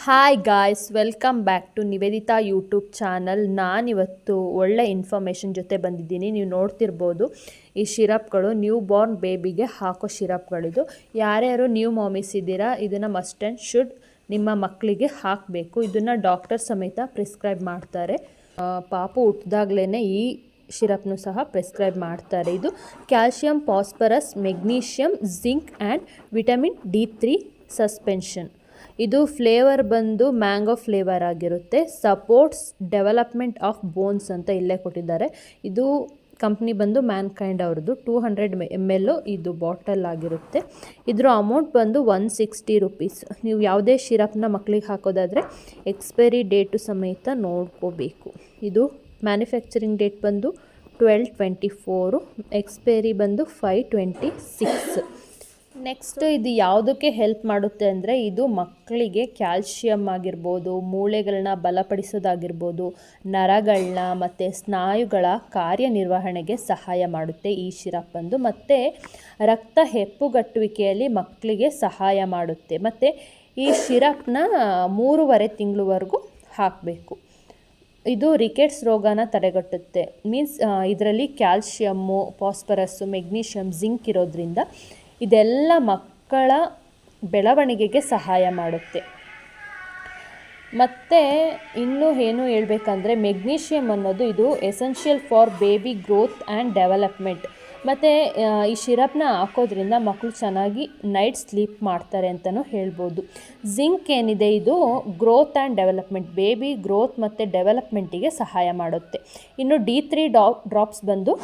Hi guys, welcome back to Nivedita YouTube channel. ನಾನಿವತ್ತು ಒಳ್ಳೆ information ಜೊತೆ ಬಂದಿದ್ದೀನಿ. ನೀವು ನೋಡ್ತಿರ್ಬೋದು ಈ ಶಿರಪ್ಗಳು ನ್ಯೂ ಬಾರ್ನ್ ಬೇಬಿಗೆ ಹಾಕೋ ಶಿರಪ್ಗಳಿದು. ಯಾರ್ಯಾರು ನ್ಯೂ ಮಾಮೀಸ್ ಇದ್ದೀರಾ, ಇದನ್ನು ಮಸ್ಟ್ ಆ್ಯಂಡ್ ಶುಡ್ ನಿಮ್ಮ ಮಕ್ಕಳಿಗೆ ಹಾಕಬೇಕು. ಇದನ್ನು ಡಾಕ್ಟರ್ ಸಮೇತ ಪ್ರಿಸ್ಕ್ರೈಬ್ ಮಾಡ್ತಾರೆ. ಪಾಪು ಹುಟ್ಟಿದಾಗ್ಲೇ ಈ ಶಿರಪ್ನು ಸಹ ಪ್ರಿಸ್ಕ್ರೈಬ್ ಮಾಡ್ತಾರೆ. ಇದು calcium, phosphorus, magnesium, zinc and vitamin D3 suspension. ಇದು ಫ್ಲೇವರ್ ಬಂದು ಮ್ಯಾಂಗೋ ಫ್ಲೇವರ್ ಆಗಿರುತ್ತೆ. ಸಪೋರ್ಟ್ಸ್ ಡೆವಲಪ್ಮೆಂಟ್ ಆಫ್ ಬೋನ್ಸ್ ಅಂತ ಇಲ್ಲೇ ಕೊಟ್ಟಿದ್ದಾರೆ. ಇದು ಕಂಪ್ನಿ ಬಂದು ಮ್ಯಾನ್ಕೈಂಡ್ ಅವ್ರದ್ದು. 200 ml ಇದು ಬಾಟಲ್ ಆಗಿರುತ್ತೆ. ಇದರ ಅಮೌಂಟ್ ಬಂದು 160 rupees. ನೀವು ಯಾವುದೇ ಶಿರಪ್ನ ಮಕ್ಕಳಿಗೆ ಹಾಕೋದಾದರೆ ಎಕ್ಸ್ಪೈರಿ ಡೇಟು ಸಮೇತ ನೋಡ್ಕೋಬೇಕು. ಇದು ಮ್ಯಾನುಫ್ಯಾಕ್ಚರಿಂಗ್ ಡೇಟ್ ಬಂದು 12/24, ಎಕ್ಸ್ಪೈರಿ ಬಂದು 5/26. ನೆಕ್ಸ್ಟ್ ಇದು ಯಾವುದಕ್ಕೆ ಹೆಲ್ಪ್ ಮಾಡುತ್ತೆ ಅಂದರೆ, ಇದು ಮಕ್ಕಳಿಗೆ ಕ್ಯಾಲ್ಶಿಯಮ್ ಆಗಿರ್ಬೋದು, ಮೂಳೆಗಳನ್ನ ಬಲಪಡಿಸೋದಾಗಿರ್ಬೋದು, ನರಗಳನ್ನ ಮತ್ತು ಸ್ನಾಯುಗಳ ಕಾರ್ಯನಿರ್ವಹಣೆಗೆ ಸಹಾಯ ಮಾಡುತ್ತೆ ಈ ಶಿರಪ್ ಬಂದು. ಮತ್ತು ರಕ್ತ ಹೆಪ್ಪುಗಟ್ಟುವಿಕೆಯಲ್ಲಿ ಮಕ್ಕಳಿಗೆ ಸಹಾಯ ಮಾಡುತ್ತೆ. ಮತ್ತು ಈ ಶಿರಪ್ನ 3.5 ತಿಂಗಳವರೆಗೂ ಹಾಕಬೇಕು. ಇದು ರಿಕೆಟ್ಸ್ ರೋಗನ ತಡೆಗಟ್ಟುತ್ತೆ. ಮೀನ್ಸ್ ಇದರಲ್ಲಿ ಕ್ಯಾಲ್ಶಿಯಮ್ಮು, ಫಾಸ್ಫರಸ್ಸು, ಮೆಗ್ನೀಷಿಯಮ್, ಜಿಂಕ್ ಇರೋದ್ರಿಂದ ಇದೆಲ್ಲ ಮಕ್ಕಳ ಬೆಳವಣಿಗೆಗೆ ಸಹಾಯ ಮಾಡುತ್ತೆ. ಮತ್ತು ಇನ್ನೂ ಏನು ಹೇಳ್ಬೇಕಂದ್ರೆ, ಮೆಗ್ನೀಷಿಯಮ್ ಅನ್ನೋದು ಇದು essential for baby growth and development. ಮತ್ತು ಈ ಶಿರಪ್ನ ಹಾಕೋದ್ರಿಂದ ಮಕ್ಕಳು ಚೆನ್ನಾಗಿ ನೈಟ್ ಸ್ಲೀಪ್ ಮಾಡ್ತಾರೆ ಅಂತಲೂ ಹೇಳ್ಬೋದು. ಜಿಂಕ್ ಏನಿದೆ, ಇದು growth and development, baby growth ಮತ್ತು ಡೆವಲಪ್ಮೆಂಟಿಗೆ ಸಹಾಯ ಮಾಡುತ್ತೆ. ಇನ್ನು D3 ಡ್ರಾಪ್ಸ್ ಬಂದು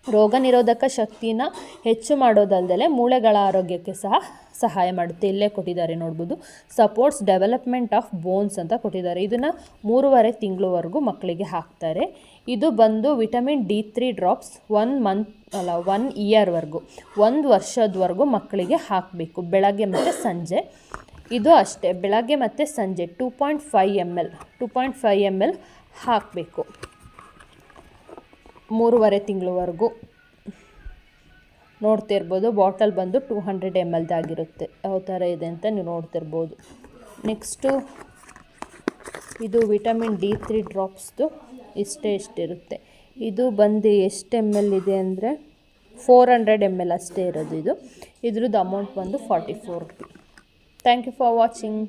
ರೋಗ ನಿರೋಧಕ ಶಕ್ತಿನ ಹೆಚ್ಚು ಮಾಡೋದಲ್ಲದೆ ಮೂಳೆಗಳ ಆರೋಗ್ಯಕ್ಕೆ ಸಹ ಸಹಾಯ ಮಾಡುತ್ತೆ. ಇಲ್ಲೇ ಕೊಟ್ಟಿದ್ದಾರೆ ನೋಡ್ಬೋದು, ಸಪೋರ್ಟ್ಸ್ ಡೆವಲಪ್ಮೆಂಟ್ ಆಫ್ ಬೋನ್ಸ್ ಅಂತ ಕೊಟ್ಟಿದ್ದಾರೆ. ಇದನ್ನು 3.5 ತಿಂಗಳವರೆಗೂ ಮಕ್ಕಳಿಗೆ ಹಾಕ್ತಾರೆ. ಇದು ಬಂದು ವಿಟಮಿನ್ D3 ಡ್ರಾಪ್ಸ್ 1 ಇಯರ್ವರೆಗೂ, 1 ವರ್ಷದವರೆಗೂ ಮಕ್ಕಳಿಗೆ ಹಾಕಬೇಕು, ಬೆಳಗ್ಗೆ ಮತ್ತು ಸಂಜೆ. ಇದು ಅಷ್ಟೇ, ಬೆಳಗ್ಗೆ ಮತ್ತು ಸಂಜೆ 2.5 ml ಹಾಕಬೇಕು 3.5 ತಿಂಗಳವರೆಗೂ. ನೋಡ್ತಿರ್ಬೋದು, ಬಾಟಲ್ ಬಂದು 200 ml ಆಗಿರುತ್ತೆ. ಯಾವ ಥರ ಇದೆ ಅಂತ ನೀವು ನೋಡ್ತಿರ್ಬೋದು. ನೆಕ್ಸ್ಟು ಇದು ವಿಟಮಿನ್ D3 ಡ್ರಾಪ್ಸ್ದು ಇಷ್ಟಿರುತ್ತೆ. ಇದು ಬಂದು ಎಷ್ಟು ml ಇದೆ ಅಂದರೆ 400 ml ಅಷ್ಟೇ ಇರೋದು. ಇದ್ರದ್ದು ಅಮೌಂಟ್ ಬಂದು 44 rupees. Thank you for watching.